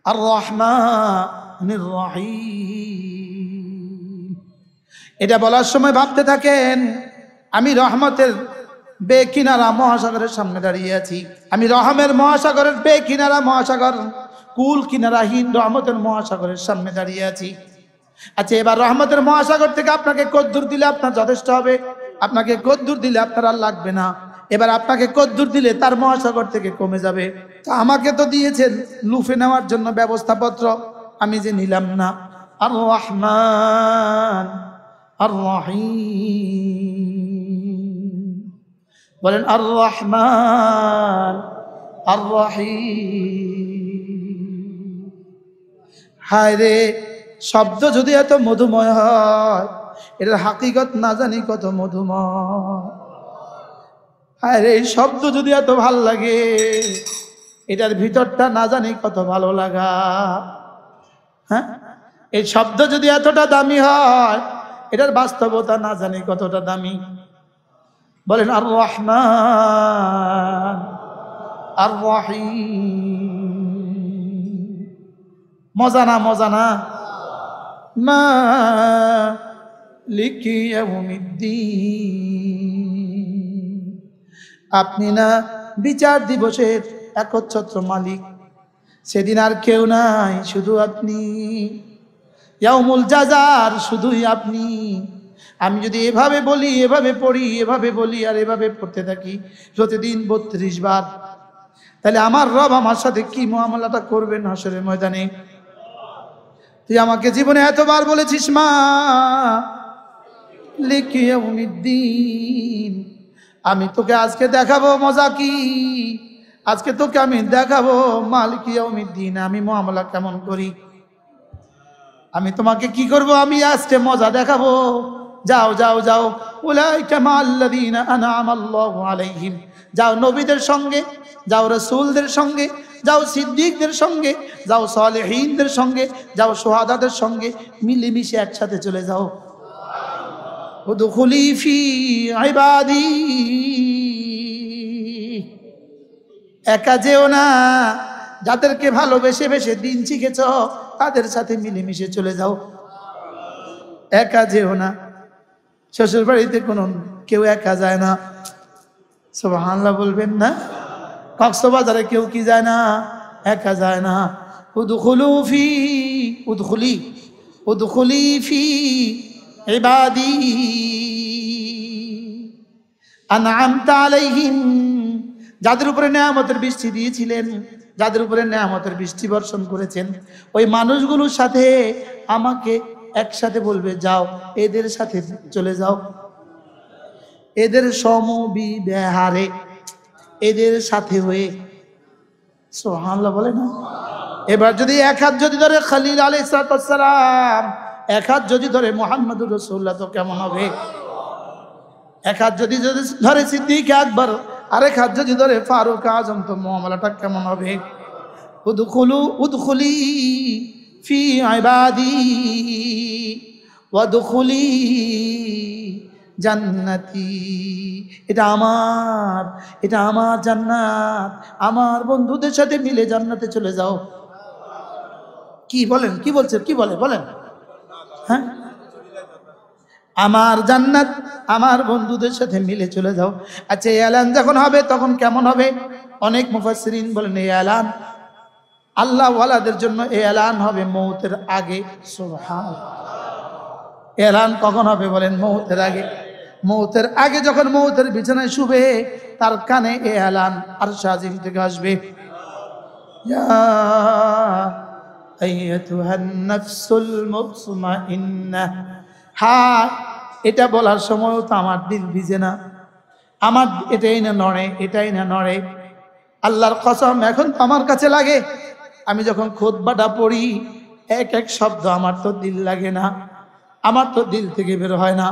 আর রহমানির রহিম। এটা বলার সময় ভাবতে থাকেন, আমি রহমতের বেকিনারা মহাসাগরের সামনে দাঁড়িয়ে আছি। আমি রহমের মহাসাগরের বেকিনারা মহাসাগর, কুল কিনারাহীন রহমতের মহাসাগরের সামনে দাঁড়িয়ে আছি। আচ্ছা, এবার রহমতের মহাসাগর থেকে আপনাকে কদ্দুর দিলে আপনার যথেষ্ট হবে? আপনাকে কদ্দুর দিলে আপনার আর লাগবে না। এবার আপনাকে কদ্দুর দিলে তার মহাসাগর থেকে কমে যাবে। তা আমাকে তো দিয়েছেন লুফে নেওয়ার জন্য ব্যবস্থাপত্র, আমি যে নিলাম না। আর রহমান আর রহিম, বলেন আর রহমান আর রহিম। হায় রে, শব্দ যদি এত মধুময় হয়, এটার হাকিকত না জানি কত মধুময়। হায় রে, এই শব্দ যদি এত ভাল লাগে, এটার ভিতরটা না জানি কত ভালো লাগা। হ্যাঁ, এই শব্দ যদি এতটা দামি হয়, এটার বাস্তবতা না জানি কতটা দামি। বলেন আর রহমান আর রহিম। মজা না, মজা না? মালিকি ইয়াউমিদ্দিন। আপনি না বিচার দিবসের একচ্ছত্র মালিক, সেদিন আর কেউ নাই, শুধু আপনি। ইয়াউমুল জাযার শুধুই আপনি। আমি যদি এভাবে বলি, এভাবে পড়ি, এভাবে বলি আর এভাবে পড়তে থাকি প্রতিদিন 32 বার, তাহলে আমার রব আমার সাথে কি মুআমালাটা করবেন হাসরের ময়দানে? তুই আমাকে জীবনে এতবার বলেছিস মালিক ইয়াউমিদ্দিন, আমি তোকে আজকে দেখাবো মজা কি। আজকে তোকে আমি দেখাবো মালিক ইয়াউমিদ্দিন আমি মুআমালা কেমন করি। আমি তোমাকে কি করব, আমি আজকে মজা দেখাবো। যাও যাও যাও, উলাইকা মাল্লাযীনা আনআমাল্লাহু আলাইহিম। যাও নবীদের সঙ্গে, যাও রাসূলদের সঙ্গে, যাও সিদ্দিকদের সঙ্গে, যাও সালেহীনদের সঙ্গে, যাও শুহাদাদের সঙ্গে, মিলেমিশে একসাথে চলে যাও। উদখুলি ফি ইবাদি, একা যেও না। যাদেরকে ভালোবেসে বেসে দিন শিখেছ, তাদের সাথে মিলেমিশে চলে যাও। একা যেও না। শ্বশুর বাড়িতে কোনো কেউ একা যায় না, সুবহানাল্লাহ বলবেন না? কক্সবাজারে কেউ কি যায় না? একা যায় না। উদখুলি ফি ইবাদি আনআমতা আলাইহিম। যাদের উপরে নেয়ামতের বৃষ্টি দিয়েছিলেন, যাদের উপরে নেয়ামতের বৃষ্টি বর্ষণ করেছেন, ওই মানুষগুলোর সাথে আমাকে একসাথে বলবে যাও, এদের সাথে চলে যাও, এদের সমবিহারে, এদের সাথে হয়ে। সুবহানাল্লাহ বলে না? এবার যদি এক হাত যদি ধরে খলিল আলাইহিস সালাম, এক হাত যদি ধরে মুহাম্মদুর রাসূলুল্লাহ, তো কেমন হবে? এক হাত যদি ধরে সিদ্দিক আকবর, আরেক হাত যদি ধরে ফারুক আজম, তো মুআমালাটা কেমন হবে? উদখুলি ফি ইবাদি ওয়াদখুলি জান্নাতি। এটা আমার জান্নাত। আমার বন্ধুদের সাথে মিলে জান্নাতে চলে যাও। কি বলেন? কি বলছেন? কি বলেন? হ্যাঁ, আমার জান্নাত আমার বন্ধুদের সাথে মিলে চলে যাও। আচ্ছা, এই এলান যখন হবে তখন কেমন হবে? অনেক মুফাসসিরিন বলেন এই এলান আল্লাহ ওয়ালাদের জন্য এই এলান হবে মৌতের আগে। সুবহানাল্লাহ। এলান কখন হবে বলেন? মৌতের আগে। মৌতের আগে যখন মৌতের বিছানায় শুবে, তার কানে এই এলান আরশ আজিম থেকে আসবে, ইয়া আইয়াতুহান নাফসুল মুতমাইন্নাহ। হ্যাঁ, এটা বলার সময়ও তো আমার দিল ভিজে না, আমার এটাই না নড়ে, এটাই না নড়ে। আল্লাহর কসম, এখন তো আমার কাছে লাগে, আমি যখন খুতবাটা পড়ি, এক এক শব্দ আমার তো দিল লাগে না, আমার তো দিল থেকে বের হয় না।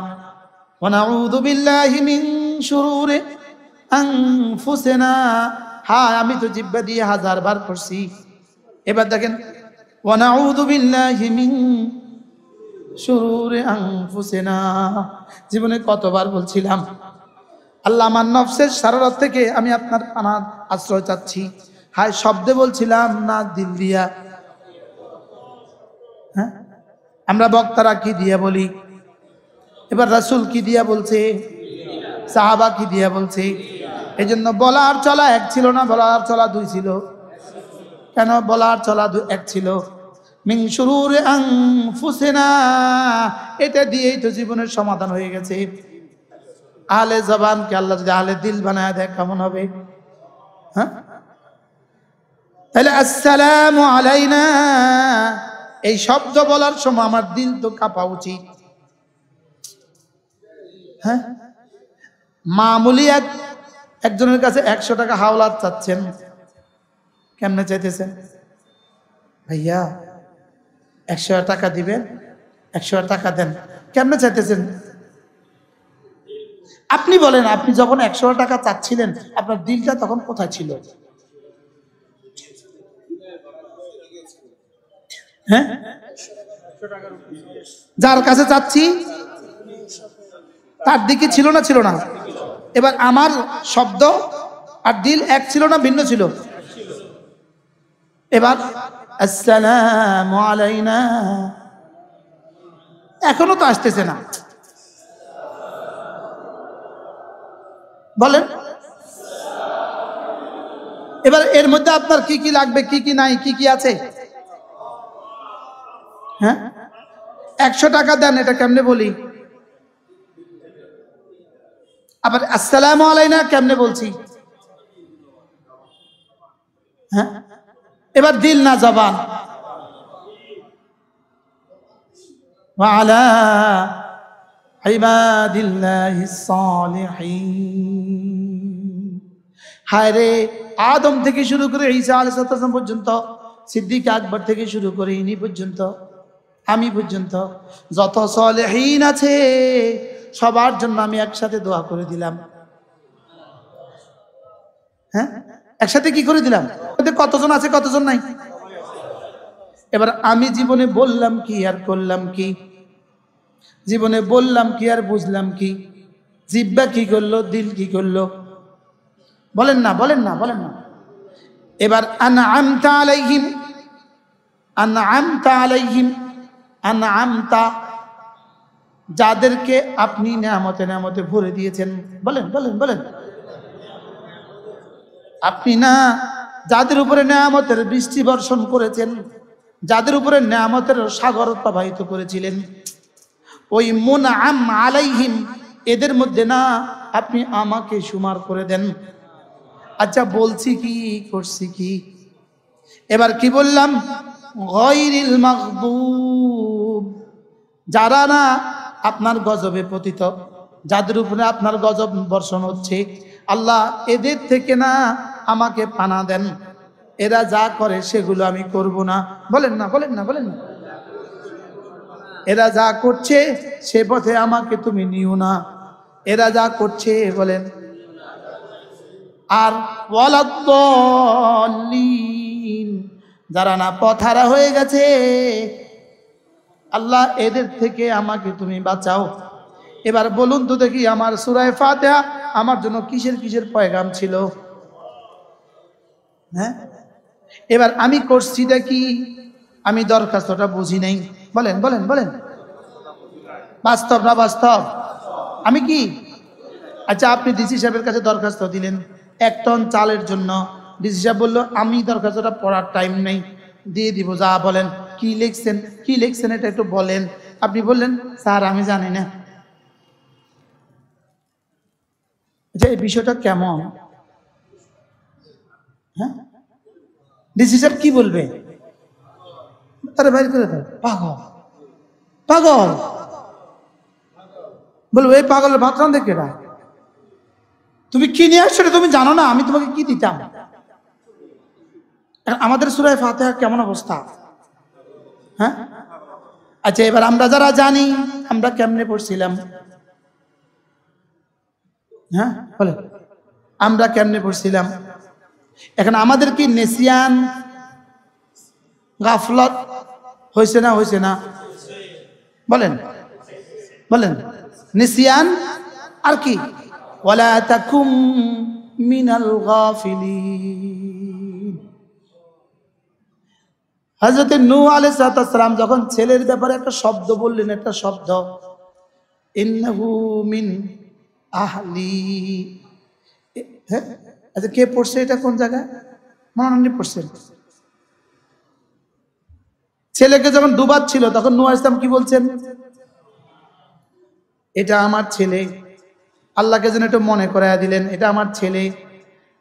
ওয়া নাউযু বিল্লাহি মিন শুরুরি আনফুসিনা। হ্যাঁ, আমি তো জিহ্বা দিয়ে 1000 বার পড়ছি। এবার দেখেন, ওয়া নাউযু বিল্লাহি মিন শুরুরি আনফুসিনা, জীবনে কতবার বলছিলাম, আল্লাহ আমার নফসের শারারত থেকে আমি আপনার পানার আশ্রয় চাচ্ছি। হায়, শব্দে বলছিলাম না দিল দিয়া? হ্যাঁ, আমরা বক্তারা কি দিয়া বলি, এবার রাসূল কি দিয়া বলছে, সাহাবা কি দিয়া বলছে। এই জন্য বলার চলা এক ছিল না, বলার চলা দুই ছিল। কেন বলার চলা এক ছিল? মিন শুরুরি আনফুসিনা, এটা দিয়েই তো জীবনের সমাধান হয়ে গেছে। আহলে জবানকে আল্লাহ যদি আহলে দিল বানায় দেয় কেমন হবে? হ্যাঁ, তাহলে আসসালামু আলাইনা এই শব্দ বলার সময় আমার দিল তো কাঁপা উচিত। হ্যাঁ, মামুলি একজনের কাছে 100 টাকা হাওলাত চাচ্ছেন, কেমনে চাইতেছেন? ভাইয়া 100 টাকা দিবেন, 100 টাকা দেন, কেমনে চাইতেছেন? আপনি বলেন, আপনি যখন 100 টাকা চাচ্ছিলেন আপনার দিলটা তখন কোথায় ছিল? হ্যাঁ, যার কাছে চাচ্ছি তার দিকে ছিল না, ছিল না? এবার আমার শব্দ আর দিল এক ছিল না ভিন্ন ছিল? এবার আসসালামু আলাইনা এখনো তো আসতেছে না, বলেন। এবার এর মধ্যে আপনার কি কি লাগবে, কি কি নাই, কি কি আছে? হ্যাঁ, 100 টাকা দেন, এটা কেমনে বলি? আবার আসসালামু আলাইনা কেমনে বলছি? হ্যাঁ, এবার দিল না জবান। ওয়া আলা ইবাদিল্লাহিস সালিহিন। হায় রে, আদম থেকে শুরু করে ঈসা আলাইহিস সালাম পর্যন্ত, সিদ্দিক আকবর থেকে শুরু করে ইনি পর্যন্ত, আমি পর্যন্ত যত সালেহীন আছে সবার জন্য আমি একসাথে দোয়া করে দিলাম। হ্যাঁ, একসাথে কি করে দিলাম? কতজন আছে, কতজন নাই? এবার আমি জীবনে বললাম কি আর করলাম কি? জীবনে বললাম কি আর বুঝলাম কি? জিহ্বা কি করলো, দিল কি করলো? বলেন না, বলেন না, বলেন না। এবার আনআমতা আলাইহিম, আনআমতা আলাইহিম, আনআমতা যাদেরকে আপনি নেয়ামতে নেয়ামতে ভরে দিয়েছেন, বলেন বলেন বলেন। আপনি না যাদের উপরে নেয়ামতের বৃষ্টি বর্ষণ করেছেন, যাদের উপরে নেয়ামতের সাগর প্রবাহিত করেছিলেন, ওই মুনআম আলাইহিম এদের মধ্যে না আপনি আমাকে শুমার করে দেন। আচ্ছা বলছি কি, করছি কি? এবার কি বললাম? গায়রিল মাগদুব, যারা না আপনার গজবে পতিত, যাদের উপরে আপনার গজব বর্ষণ হচ্ছে, আল্লাহ এদের থেকে না আমাকে পানা দেন। এরা যা করে সেগুলো আমি করব না। বলেন না, বলেন না, বলেন না। এরা যা করছে সে পথে আমাকে তুমি নিও না। এরা যা করছে, বলেন। আর ওয়ালাদ্দাল্লিন, যারা না পথহারা হয়ে গেছে, আল্লাহ এদের থেকে আমাকে তুমি বাঁচাও। এবার বলুন তো দেখি, আমার সূরা ফাতিহা আমার জন্য কিসের কিসের পয়গাম ছিল? হ্যাঁ, এবার আমি করছিটা কি? আমি দরখাস্তটা বুঝি নাই। বলেন বলেন বলেন, বাস্তব না বাস্তব? আমি কি? আচ্ছা আপনি ডিসি সাহেবের কাছে দরখাস্ত দিলেন 1 টন চালের জন্য, ডিসি সাহেব বললো আমি দরখাস্তটা পড়ার টাইম নেই, দিয়ে দিব, যা বলেন। কি লিখছেন, কি লিখছেন এটা একটু বলেন। আপনি বললেন স্যার আমি জানি না। আচ্ছা এই বিষয়টা কেমন? হ্যাঁ, ডিসি সাহেব কি বলবে? আরে বাইরে করে দাও, পাগল পাগল। বলবো এই পাগলের ভাত রান্ধে কেডা? তুমি কি নিয়ে আসছো তুমি জানো না, আমি তোমাকে কি দিতাম? আমাদের সূরা ফাতিহা কেমন অবস্থা? হ্যাঁ, আচ্ছা এবার আমরা যারা জানি আমরা কেমনে পড়ছিলাম? হ্যাঁ বলে, আমরা কেমনে পড়ছিলাম? এখন আমাদের কি নেসিয়ান গাফলত হয়েছে না, হয়েছে না? বলেন বলেন, নিসিয়ান আর কি? ওয়ালা তাকুম মিনাল গাফিলিন। হযরত নূহ আলাইহিস সালাম যখন ছেলের ব্যাপারে একটা শব্দ বললেন, একটা শব্দ, ইন্নাহু মিন আহলি। হ্যাঁ, আচ্ছা কে পড়ছে এটা, কোন জায়গায় মনে পড়ছেন? ছেলেকে যখন ডুবাচ্ছিল তখন নূহ আলাইহিস সালাম কি বলছেন? এটা আমার ছেলে। আল্লাহকে যেন একটু মনে করায়া দিলেন, এটা আমার ছেলে।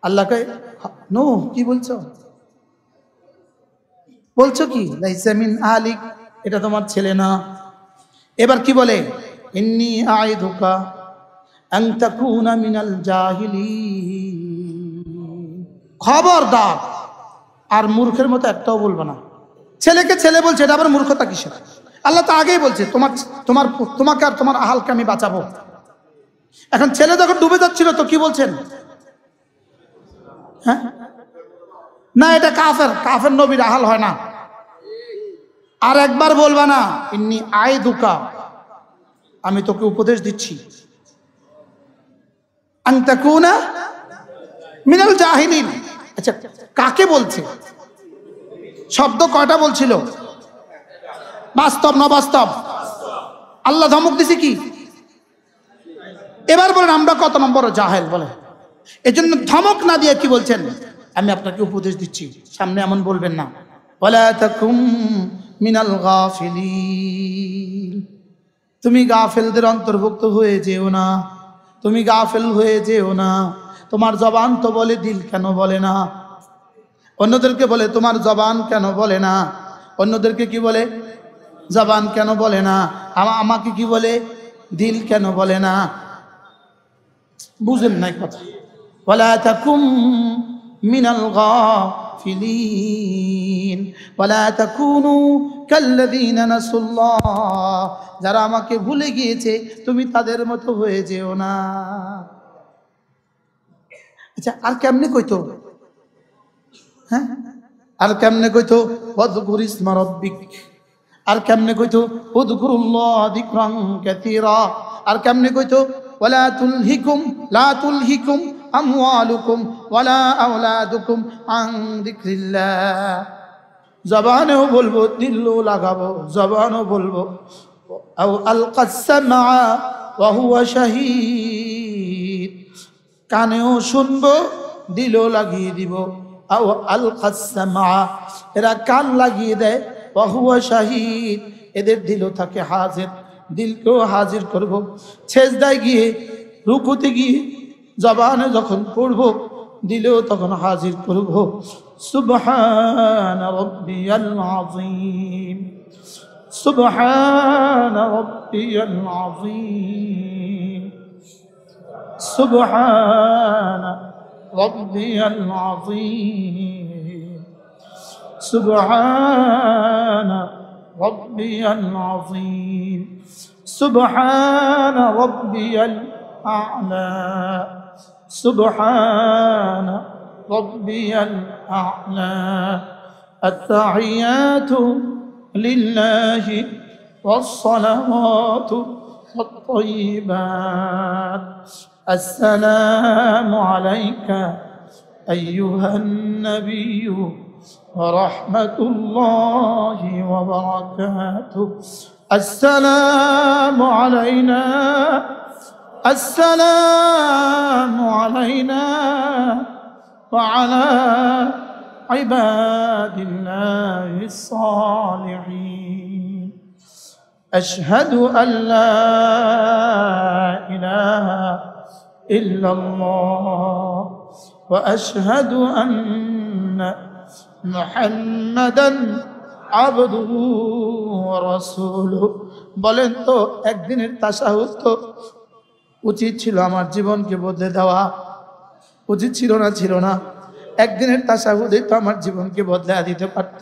আল্লাহকে নূহ কি বলছো, বলছো কি লাইসা মিন আহলিক, এটা তোমার ছেলে না। এবার কি বলে? ইন্নী আইদুকা আন তাকুনা মিনাল জাহিলিন। খবরদার আর মূর্খের মতো একটাও বলবো না। ছেলেকে ছেলে বলছে, এটা আবার মূর্খতা কিসের? আল্লাহ তো আগেই বলছে তোমাকে আর তোমার আহালকে আমি বাঁচাবো। এখন ছেলে যখন ডুবে যাচ্ছিল তো কি বলছেন? হ্যাঁ না, এটা কাফের নবীর আহাল হয় না। আর একবার বলবা না, ইন্নী আইদুকা, আমি তোকে উপদেশ দিচ্ছি, আন তাকুনা মিনাল জাহিলিন। আচ্ছা কাকে বলছে? শব্দ কয়টা বলছিল? বাস্তব না বাস্তব? আল্লাহ ধমক দিছে কি? এবার বলেন আমরা কত নম্বর জাহেল বলে? এজন্য ধমক না দিয়ে কি বলছেন? আমি আপনাকে উপদেশ দিচ্ছি, সামনে এমন বলবেন না। ওয়ালা তাকুম মিনাল গাফিলিন, তুমি গাফেলদের অন্তর্ভুক্ত হয়ে যেও না, তুমি গাফেল হয়ে যেও না। তোমার জবান তো বলে, দিল কেন বলে না? অন্যদেরকে বলে তোমার জবান কেন বলে না? অন্যদেরকে কি বলে? জবান কেন বলে না? আমাকে কি বলে? দিল কেন বলে না? বুঝেন নাই কথা। ওয়ালা তাকুম মিনাল গাফিলিন ওয়ালা তাকুনু কাল্লাযীনা নাসুল্লাহ, যারা আমাকে ভুলে গিয়েছে তুমি তাদের মতো হয়ে যেও না। আচ্ছা আর কেমনে কইতো? হ্যাঁ আর কেমনে কইতো? ওয়াযকুর ইসমা রাব্বিক। আর কেমনে কইতো? উযকুরুল্লাহ যিকরান কাসীরা। আর কেমনে কইতো? ওয়ালা তুলহিকুম আমওয়ালুকুম ওয়ালা আওলাদুকুম আন যিকরিল্লাহ। জবানেও বলবো, দিলও লাগাবো, জবানও বলবো। আও আলকাস সামআ ওয়া হুয়া শাহীদ, কানেও শুনবো, দিলও লাগিয়ে দিব। আও আলকাস সামআ, এরা কান লাগিয়ে দেয়, ওয়া হুয়া শাহীদ, এদের দিলও থাকে হাজির, দিলকেও হাজির করব। সেজদায় গিয়ে, রুকুতে গিয়ে জবানে যখন পড়বো, দিলেও তখন হাজির করব। সুবহান রাব্বিয়াল আযীম, সুবহান রাব্বিয়াল আযীম, সুবহান রাব্বিয়াল আযীম, সুবহান রাব্বিয়াল আযীম, সুবহান রাব্বিয়াল আ'লা, সুবহান রাব্বিয়াল আ'লা। আত-তাহিয়াতু লিল্লাহি ওয়াস-সালাওয়াতু ওয়াত-তাইয়্যিবাত। আসসালামু আলাইকা আইয়ুহান নাবিয়্যু ওয়া রাহমাতুল্লাহি ওয়া বারাকাতুহু। আসসালামু আলাইনা, আসসালামু আলাইনা ওয়া আলা ইবাদিল্লাহিস সালিহিন। আশহাদু আল্লা ইলাহা ইল্লাল্লাহ ওয়া আশহাদু আন্না মুহাম্মাদান আবদুহু ওয়া রাসূলুহু। বলেন তো একদিনের তাশাহুদ তো উচিত ছিল আমার জীবনকে বদলে দেওয়া? উচিত ছিল না? ছিল না? একদিনের তাশাহুদই তো আমার জীবনকে বদলে দিতে পারত।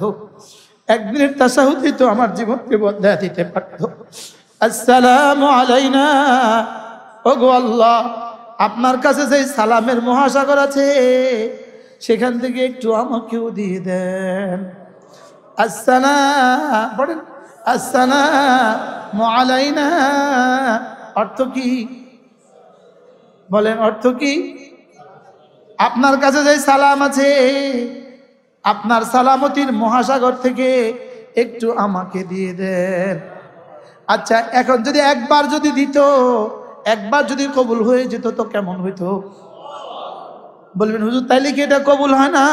একদিনের তাশাহুদই তো আমার জীবনকে বদলে দিতে পারত। আসসালামু আলাইনা, ওগো আল্লাহ, আপনার কাছে যে সালামের মহাসাগর আছে সেখান থেকে একটু আমাকেও দিয়ে দেন। আসসালাম বলেন, আসসালামু আলাইনা অর্থ কি? বলেন অর্থ কি? আপনার কাছে যে সালাম আছে আপনার সালামতির মহাসাগর থেকে একটু আমাকে দিয়ে দেন। আচ্ছা, এখন যদি একবার যদি দিত, একবার যদি কবুল হয়ে যেত তো কেমন হইতো? বলবেন হুজুর তাইলে কি এটা কবুল হয় না?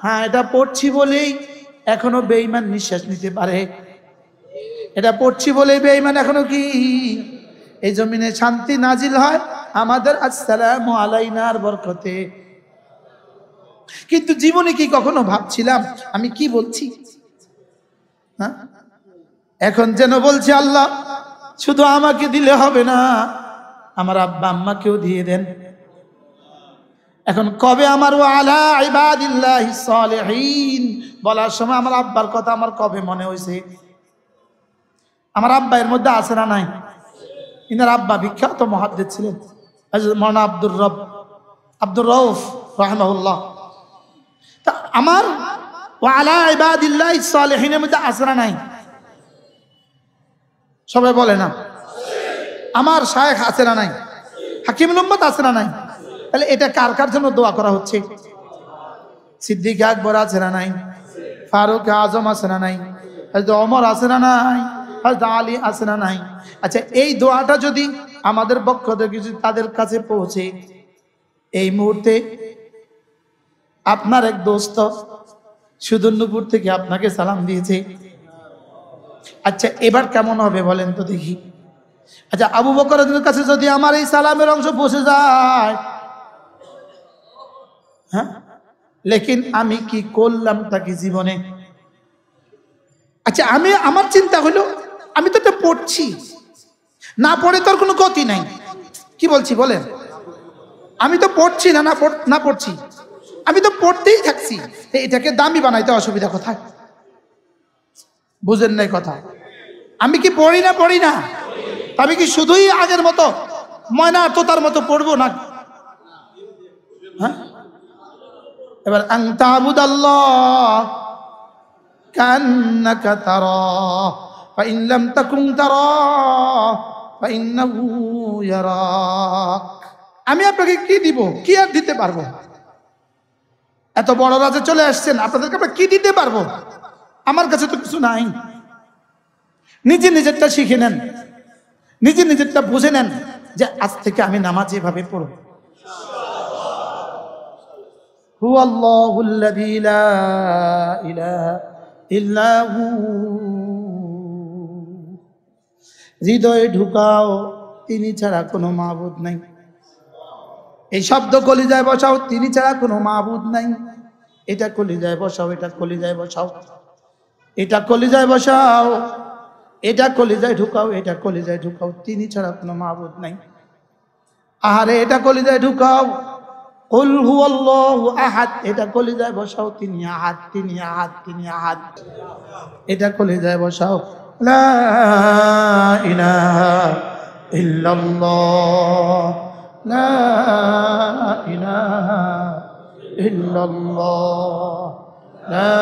হ্যাঁ, এটা পড়ছি বলেই এখনো বেঈমান নিঃশ্বাস নিতে পারে। এটা পড়ছি বলেই বেঈমান এখনো কি এই জমিনে শান্তি নাজিল হয় আমাদের আসসালামু আলাইনার বরকতে। কিন্তু জীবনে কি কখনো ভাবছিলাম আমি কি বলছি? হ্যাঁ, এখন যেন বলছি আল্লাহ শুধু আমাকে দিলে হবে না, আমার আব্বা আম্মাকেও দিয়ে দেন। এখন কবে আমার ওয়ালা ইবাদিল্লাহিস সালিহিন বলার সময় আমার আব্বার কথা আমার কবে মনে হয়েছে? আমার আব্বা এর মধ্যে আছে না নাই? ইনার আব্বা বিখ্যাত মুহাদ্দিস ছিলেন, মাওলানা আব্দুর রউফ রাহিমাহুল্লাহ। তা আমার ওয়ালা ইবাদিল্লাহিস সালিহিনের মধ্যে আছে না নাই? সবাই বলে না। আমার শায়েখ আছে না নাই? হাকিমুল উম্মত আছে না নাই? তাহলে এটা কার কার জন্য দোয়া করা হচ্ছে? সিদ্দিক আকবর আছে না নাই? ফারুক আজম আছে না নাই? হযরত ওমর আছে না নাই? হযরত আলী আছে না নাই? আচ্ছা, এই দোয়াটা যদি আমাদের পক্ষ থেকে যদি তাদের কাছে পৌঁছে, এই মুহূর্তে আপনার এক দোস্ত সুদূরপুর থেকে আপনাকে সালাম দিয়েছে, আচ্ছা এবার কেমন হবে বলেন তো দেখি? আচ্ছা, আবু বকরের কাছে যদি আমার এই সালামের অংশ পৌঁছে যায়, হ্যাঁ, লেকিন আমি কি করলাম তাকে জীবনে? আচ্ছা, আমার চিন্তা হলো আমি তো এটা পড়ছি, না পড়ে তোর কোনো গতি নাই। কি বলছি বলেন? আমি তো পড়ছি না পড়ছি, আমি তো পড়তেই থাকছি। এটাকে দামি বানাইতে অসুবিধা কোথায়? বুঝেন নাই কথা? আমি কি পড়ি না? আমি কি শুধুই আগের মতো ময়না তোতার মতো পড়বো না? হ্যাঁ, এবার আনতা আবুদাল্লাহ কান্নাকা তারা ফা ইন লাম তাকুন তারা ফা ইন্নাহু ইয়ারাক। আমি আপনাকে কি দিব? কি আর দিতে পারবো? এত বড় রাজে চলে আসছেন, আপনাদেরকে আমরা কি দিতে পারবো? আমার কাছে তো কিছু নাই। নিজেরটা শিখে নেন, নিজেরটা বুঝে নেন যে আজ থেকে আমি নামাজ এভাবে পড়ব। হুয়াল্লাহুল্লাযী লা ইলাহা ইল্লা হু। হৃদয়ে ঢুকাও তিনি ছাড়া কোনো মাবুদ নাই। এই শব্দ কলিজায় বসাও, তিনি ছাড়া কোনো মাবুদ নাই। এটা কলিজায় বসাও, এটা কলিজায় বসাও, এটা কলিজায় বসাও, এটা কলিজায় ঢুকাও, এটা কলিজায় ঢুকাও, তিনি ছাড়া কোনো মাবুদ নাই। আহারে এটা কলিজায় ঢুকাও, কুল হুয়াল্লাহু আহাদ, এটা কলিজায় বসাও, তিনি আহাদ, তিনি আহাদ, তিনি আহাদ, এটা কলিজায় বসাও। লা ইলাহা ইল্লাল্লাহ, লা ইলাহা ইল্লাল্লাহ, লা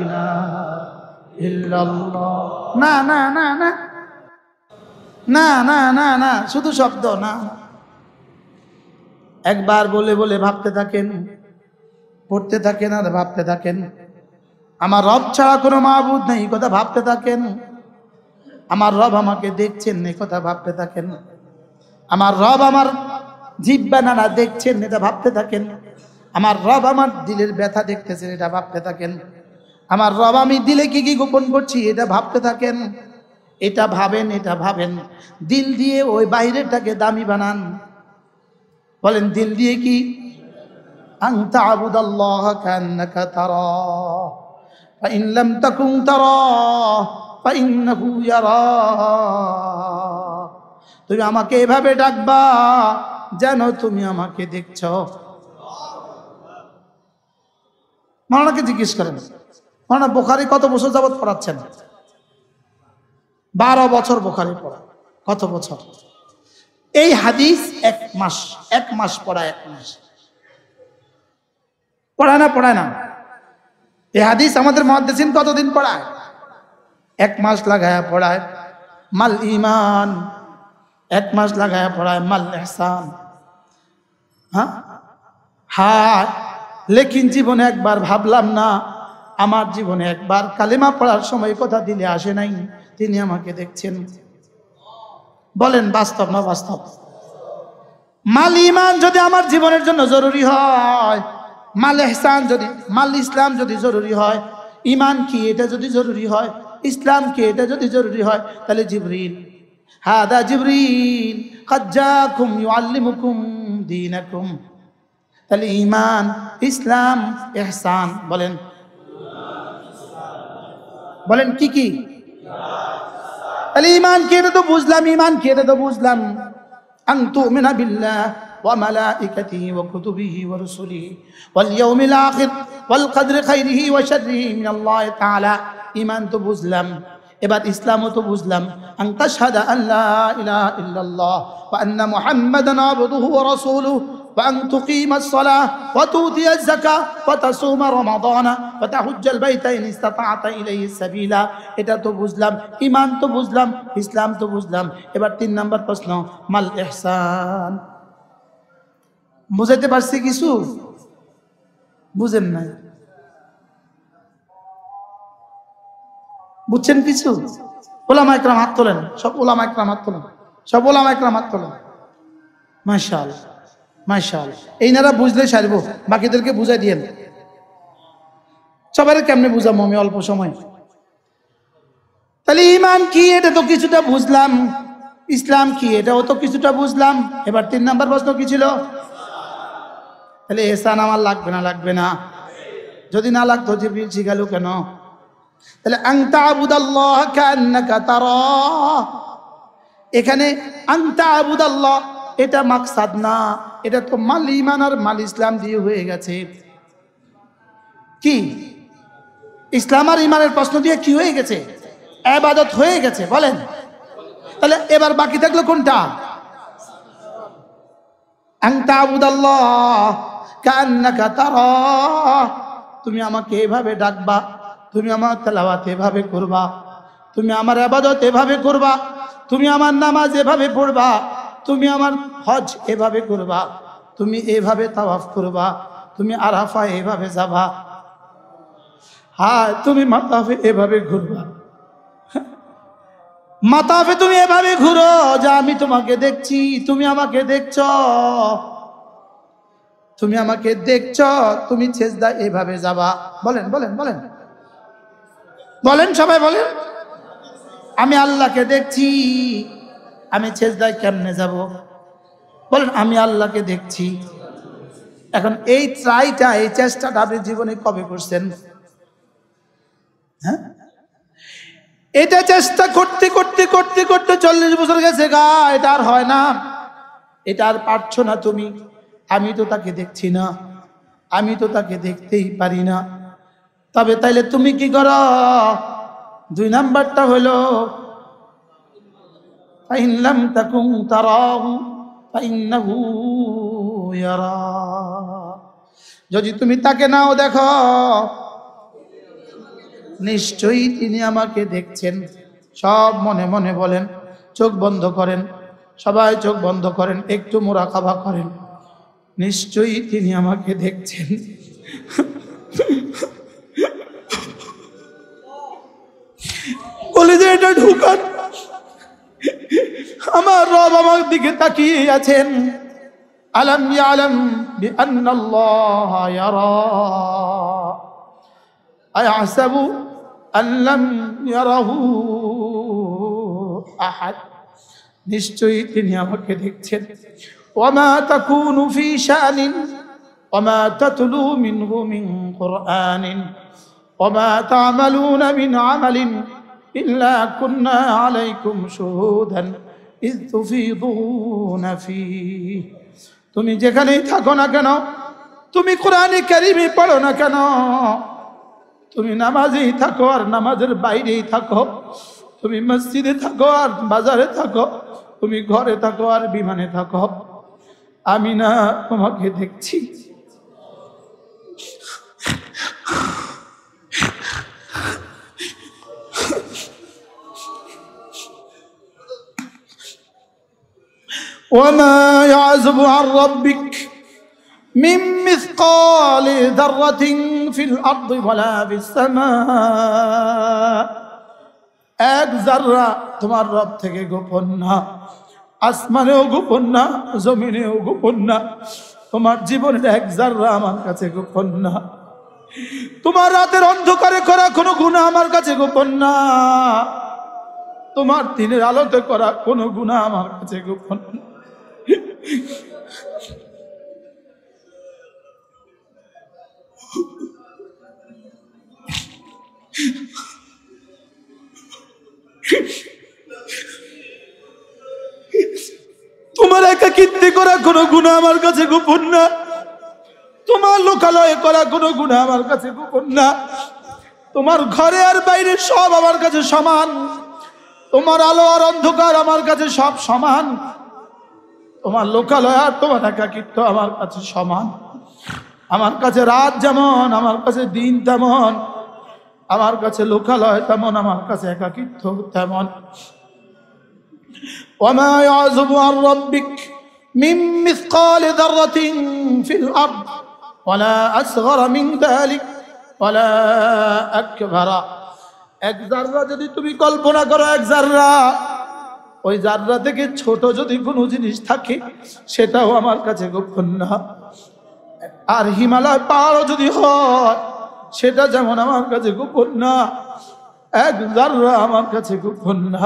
ইলাহা ইল্লাল্লাহ। না না না না না না না না, শুধু শব্দ না। একবার বলে বলে ভাবতে থাকেন, পড়তে থাকেন আর ভাবতে থাকেন আমার রব ছাড়া কোনো মাবুদ নেই, কথা ভাবতে থাকেন। আমার রব আমাকে দেখছেন, এই কথা ভাবতে থাকেন। আমার রব আমার জিহ্বা নাড়া দেখছেন, এটা ভাবতে থাকেন। আমার রব আমার দিলের ব্যথা দেখতেছেন, এটা ভাবতে থাকেন। আমার রব আমি দিলে কি কি গোপন করছি, এটা ভাবতে থাকেন। এটা ভাবেন, এটা ভাবেন। দিল দিয়ে ওই বাইরেটাকে দামি বানান। বলেন দিল দিয়ে কি? আনতা আবুদাল্লাহ কান্নাকা তারা ফা ইন লাম তাকুন তারা ফা ইন্নাহু ইয়ারাক। তুমি আমাকে এভাবে ডাকবা যেন তুমি আমাকে দেখছো। মাওলানাকে জিজ্ঞেস করেন, মাওলানা বুখারী কত বছর যাবত পড়াচ্ছেন? 12 বছর বুখারী পড়া। কত বছর? এই হাদিস 1 মাস, 1 মাস পড়া, 1 মাস পড়ায় না। এই হাদিস আমাদের মুহাদ্দিসিন কতদিন পড়ায়? 1 মাস লাগায়া পড়ায়। মাল ঈমান 1 মাস লাগায়া পড়ায়। মাল ইহসান, হ্যাঁ, লেকিন জীবনে একবার ভাবলাম না, আমার জীবনে একবার কালেমা পড়ার সময় কথা দিলে আসে নাই, তিনি আমাকে দেখছেন। বলেন বাস্তব না বাস্তব? মাল ইমান যদি আমার জীবনের জন্য জরুরি হয়, মাল ইহসান যদি, মাল ইসলাম যদি জরুরি হয়, ইমান কি এটা যদি জরুরি হয়, ইসলাম কি এটা যদি জরুরি হয়, তাহলে জিবরিল, হাদা জিবরিল ক্বাদ জাকুম ইউআল্লিমুকুম দীনাকুম। তাহলে ইমান, ইসলাম, ইহসান, বলেন বলেন কি কি? তাহলে ইমান কি এটা তো বুঝলাম, ইমান কি এটা তো বুঝলাম। আন তুমিনা বিল্লাহ ওয়া মালাইকাতিহি ওয়া কুতুবিহি ওয়া রুসুলিহি ওয়াল ইয়াউমিল আখির ওয়াল কদরি খাইরিহি ওয়া শাররিহি মিনাল্লাহি তাআলা। ইমান তো বুঝলাম, এবার ইসলামও তো বুঝলাম। আন তাশহাদা আন লা ইলাহা ইল্লাল্লাহ ওয়া আন্না মুহাম্মাদান আবদুহু ওয়া রাসূলুহু ওয়া আন তুকিমাস সালাহ ওয়া তুতিয়াজ যাকাহ ওয়া তাসুমা রমাদানা ওয়া তাহুজ্জাল বাইতা ইন ইসতাতা'তা ইলাইহি সাবিলা। এটা তো বুঝলাম, ইমান তো বুঝলাম, ইসলাম তো বুঝলাম। এবার 3 নাম্বার প্রশ্ন, মাল ইহসান। বুঝাইতে পারছি কিছু? বুঝেন নাই? বুঝছেন কিছু? ওলামা ইকরাম হাত তোলেন, সব ওলামা ইকরাম হাত তোলেন, সব ওলামা ইকরাম হাত তোলেন। মাশাআল্লাহ মাশাআল্লাহ। এইনারা বুঝলে সারবো, বাকিদেরকে বুঝাই দিয়েন। সবাই কেমনে বুঝাবো আমি অল্প সময়? তাহলে ইমান কি এটা তো কিছুটা বুঝলাম, ইসলাম কি এটাও তো কিছুটা বুঝলাম। এবার 3 নাম্বার প্রশ্ন কি ছিল? তাহলে ইহসান আমার লাগবে না লাগবে না? যদি না লাগতো জিবরিল শিখালো কেন? তাহলে আন তা'বুদাল্লাহ কান্নাকা তারাহ, এখানে আন তা'বুদাল্লাহ এটা মাকসাদ না, এটা তো মাল ইমান আর মাল ইসলাম দিয়ে হয়ে গেছে। কি ইসলাম আর ইমানের প্রশ্ন দিয়ে কি হয়ে গেছে? ইবাদত হয়ে গেছে। বলেন তাহলে এবার বাকি থাকলো কোনটা? আন তা'বুদাল্লাহ কান্নাকা তারাহ, তুমি আমাকে এভাবে ডাকবা, তুমি আমার তেলাওয়াত এভাবে করবা, তুমি আমার ইবাদত এভাবে করবা, তুমি আমার নামাজ এভাবে পড়বা, তুমি আমার হজ এভাবে করবা, তুমি এভাবে তাওয়াফ করবা, তুমি আরাফা এভাবে যাবা, হ্যাঁ তুমি মাতাফে এভাবে ঘুরবা, মাতাফে তুমি এভাবে ঘুরো যা আমি তোমাকে দেখছি, তুমি আমাকে দেখছ, তুমি আমাকে দেখছ, তুমি সেজদা এভাবে যাবা। বলেন বলেন বলেন বলেন সবাই বলেন, আমি আল্লাহকে দেখছি, আমি সেজদায় কেমনে যাব? বলেন আমি আল্লাহকে দেখছি। এখন এই ট্রাইটা, এই চেষ্টাটা আপনি জীবনে কবে করছেন? হ্যাঁ, এটা চেষ্টা করতে করতে করতে করতে 40 বছর গেছে গা, এটা আর হয় না, এটা আর পারছো না তুমি। আমি তো তাকে দেখছি না, আমি তো তাকে দেখতেই পারি না। তবে তাইলে তুমি কি করো? 2 নাম্বারটা হলো ফাইন লাম তাকুন তারাহু ফাইন্নাহু ইয়ারা, যদি তুমি তাকে নাও দেখো নিশ্চয়ই তিনি আমাকে দেখছেন। সব মনে মনে বলেন, চোখ বন্ধ করেন, সবাই চোখ বন্ধ করেন, একটু মুরাকাবা করেন, নিশ্চয়ই তিনি আমাকে দেখছেন। বলে যে এটা ঢুকান, আমার রব আমার দিকে তাকিয়ে আছেন। আলাম ইয়ালাম বিআন্নাল্লাহ ইয়ারা আয়াহসাবু আন লাম ইয়ারাহু আহাদ, নিশ্চয়ই তিনি আমাকে দেখছেন। ওয়ামা তাকুনু ফি শানিন ওয়ামা তাতলু মিনহু মিন কুরআনিন ওয়ামা তা'মালুনা মিন আমালিন ইল্লা কুন্না আলাইকুম শুহুদান ইয তুফিদুনা ফীহি। তুমি যেখানেই থাকো না কেন, তুমি কোরআনে কারীমে পড়ো না কেন, তুমি নামাজেই থাকো আর নামাজের বাইরেই থাকো, তুমি মসজিদে থাকো আর বাজারে থাকো, তুমি ঘরে থাকো আর বিমানে থাকো, আমি না তোমাকে দেখছি। وما يعزب عن ربك من مثقال মিসকালি যাররাতিন ফিল আরদি ওয়ালা ফিস সামা, এক যাররা তোমার রব থেকে গোপন না, আসমানেও গোপন না, জমিনেও গোপন না। তোমার জীবনের এক যাররা আমার কাছে গোপন না। তোমার রাতের অন্ধকারে করা কোনো গুনাহ আমার কাছে গোপন না। তোমার দিনের আলোতে করা কোনো গুনাহ আমার কাছে গোপন না। তোমার একাকিত্বে করা কোনো গুনাহ আমার কাছে গোপন না। তোমার লোকালয়ে করা কোনো গুনাহ আমার কাছে গোপন না। তোমার ঘরে আর বাইরে সব আমার কাছে সমান। তোমার আলো আর অন্ধকার আমার কাছে সব সমান। তোমার লোকালয় আর তোমার একাকিত্ব আমার কাছে সমান। আমার কাছে রাত যেমন, আমার কাছে দিন তেমন। আমার কাছে লোকালয় তেমন, আমার কাছে একাকিত্ব তেমন। ওয়ামা ইয়াযুবু আন রাব্বিক মিন মিসকালি যাররাতিন ফিল আরদ ওয়ালা আসগরা মিন যালিক ওয়ালা আকবারা। এক যাররা যদি তুমি কল্পনা করো, এক যাররা, ওই যাররা থেকে ছোট যদি কোনো জিনিস থাকে সেটাও আমার কাছে গোপন না। আর হিমালয় পাহাড়ও যদি হয় সেটা যেমন আমার কাছে গোপন না, এক যাররা আমার কাছে গোপন না।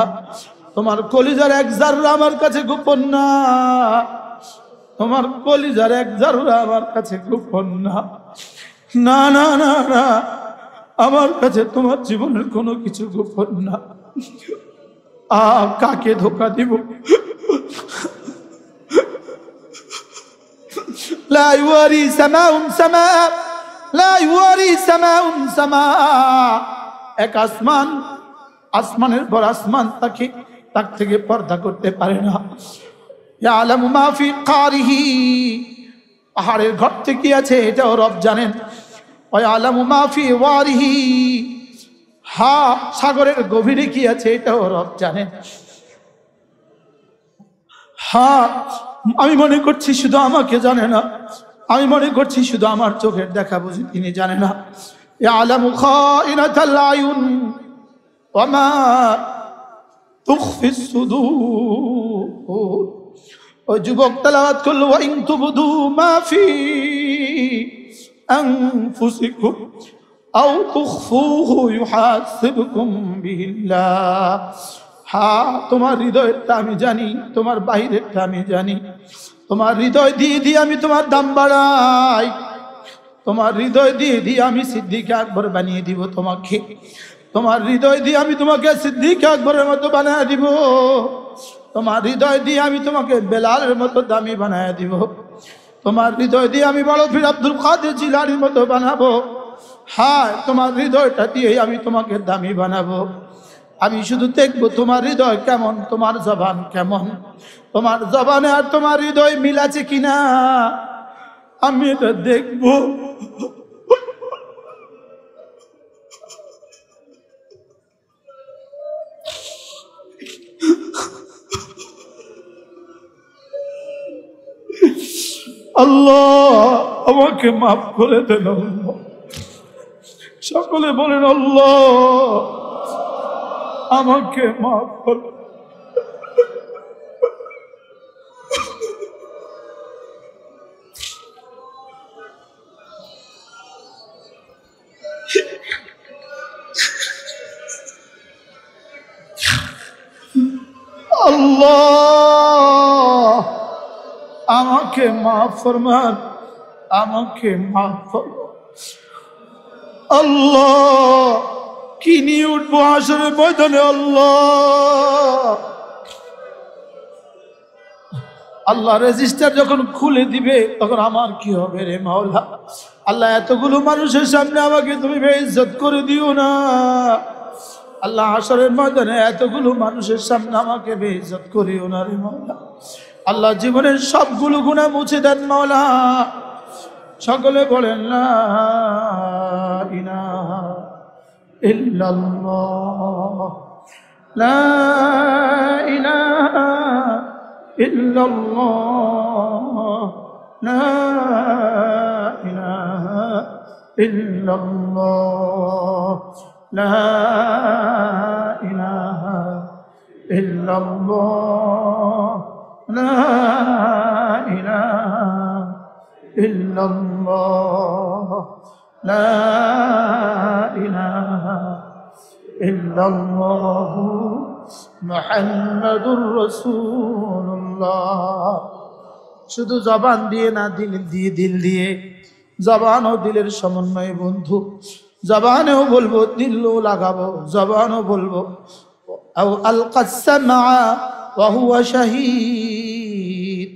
তোমার কলিজার এক যাররা আমার কাছে গোপন না। তোমার কলিজার এক যাররা আমার কাছে গোপন না। না না না না, আমার কাছে তোমার জীবনের কোনো কিছু গোপন না। কাকে ধোকা দিব? লা ইউয়ারি সামাউন সামা, লা ইউয়ারি সামাউন সামা। এক আসমান, আসমানের পর আসমান তাকে তার থেকে পর্দা করতে পারে না। ইয়ালামু মা ফি কারিহি, পাহাড়ের ঘর থেকে আছে এটাও রব জানেন। ওয়া ইয়ালামু মা ফি ওয়ারিহি, সাগরের গভীরে কি আছে এটাও রব জানেন। আমি মনে করছি শুধু আমাকে জানে না, আমি মনে করছি শুধু আমার চোখের দেখা বুঝি তিনি জানে না। ইয়ালামু খাইনাতাল আয়ুন ওয়া মা তুখফিস সুদূর। ওই যুবক তেলাওয়াত করল, ওয়া ইন তুবদু মা ফি আনফুসিকুম আও তুখফুহু ইউহাসিবকুম বিল্লাহ। তোমার হৃদয়েরটা আমি জানি, তোমার বাহিরেরটা আমি জানি। তোমার হৃদয় দিয়ে দিয়ে আমি তোমার দাম বাড়াই। তোমার হৃদয় দিয়ে দিয়ে আমি সিদ্দিক আকবর বানিয়ে দিব তোমাকে। তোমার হৃদয় দিয়ে আমি তোমাকে সিদ্দিক আকবরের মতো বানিয়ে দিব। তোমার হৃদয় দিয়ে আমি তোমাকে বেলালের মতো দামি বানিয়ে দিব। তোমার হৃদয় দিয়ে আমি বড় পীর আব্দুল কাদের জিলানীর মতো বানাবো। তোমার হৃদয়টা দিয়ে আমি তোমাকে দামি বানাবো। আমি শুধু দেখবো তোমার হৃদয় কেমন, তোমার জবান কেমন, তোমার জবানে আর তোমার হৃদয় মিল আছে কিনা, আমি এটা দেখবো। আল্লাহ আমাকে মাফ করে দেন। সকলে বলেন আল্লাহ আমাকে মাফ করে। আল্লাহ আমাকে মাফ ফরমান, আমাকে মাফ ফরমান। আল্লাহ কি নিয়ে উঠবো হাসরের ময়দানে? আল্লাহ রেজিস্টার যখন খুলে দিবে তখন আমার কি হবে রে মাওলা? আল্লাহ এতগুলো মানুষের সামনে আমাকে তুমি বেইজ্জত করে দিও না। আল্লাহ হাসরের ময়দানে এতগুলো মানুষের সামনে আমাকে বেইজ্জত করিও না রে মাওলা। আল্লাহ জীবনের সবগুলো গুনাহ মুছে দেন মাওলা। সকলে বলেন লা ইলাহা ইল্লাল্লাহ, লা ইলাহা ইল্লাল্লাহ, লা ইলাহা ইল্লাল্লাহ, লা ইলাহা ইল্লাল্লাহ, লা ইলাহা ইল্লাল্লাহ, লা ইলাহা ইল্লাল্লাহ মুহাম্মাদুর রাসূলুল্লাহ। শুধু জবান দিয়ে না, দিল দিয়ে। জবান ও দিলের সমন্বয় বন্ধু। জবানেও বলবো, দিলও লাগাবো, জবানও বলবো। আও আলকাস সামআ ওয়া হুয়া শাহীদ,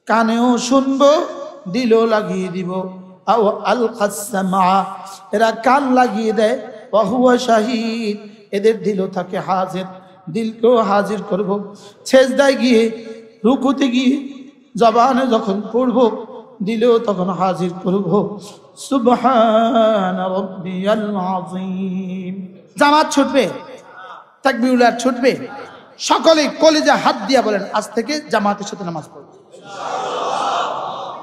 কানেও শুনবো, দিলও লাগিয়ে দিব। আও আলকাস সামআ, এরা কান লাগিয়ে দেয়, ওয়া হুয়া শাহীদ, এদের দিলও থাকে হাজির, দিলকেও হাজির করব। সেজদায় গিয়ে, রুকুতে গিয়ে জবানে যখন পড়বো, দিলেও তখন হাজির করব। সুবহান রাব্বিয়াল আযীম। জামাত ছুটবে, তাকবীরুল্লাহ ছুটবে। সকলে কলিজা হাত দিয়া বলেন, আজ থেকে জামাতের সাথে নামাজ পড়ব।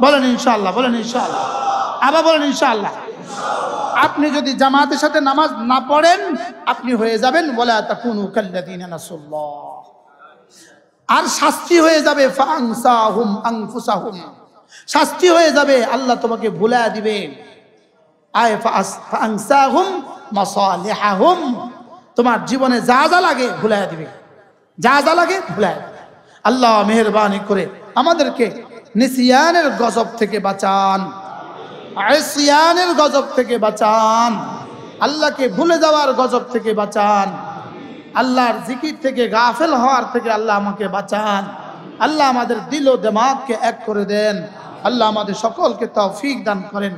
বলেন ইনশাআল্লাহ, বলেন ইনশাআল্লাহ, আবার বলেন ইনশাআল্লাহ। আপনি যদি জামাতের সাথে নামাজ না পড়েন, আপনি হয়ে যাবেন ওয়ালা তাকুনু কাল্লাযীনা নাসুল্লাহ। আর শাস্তি হয়ে যাবে ফাআনসাহুম আনফুসাহুম, শাস্তি হয়ে যাবে, আল্লাহ তোমাকে ভুলায়া দিবে। আয় ফাআনসাহুম মাসালিহাহুম, তোমার জীবনে যা যা লাগে ভুলায়া দিবে, যা যা লাগে ভুলায়া দিবে। আল্লাহ মেহেরবানি করে আমাদেরকে নিসিয়ানের গজব থেকে বাঁচান, আসিয়ানের গজব থেকে বাঁচান, আল্লাহকে ভুলে যাওয়ার গজব থেকে বাঁচান, আল্লাহর জিকির থেকে গাফেল হওয়ার থেকে আল্লাহ আমাকে বাঁচান। আল্লাহ আমাদের দিল ও দিমাগকে এক করে দেন। আল্লাহ আমাদের সকলকে তৌফিক দান করেন।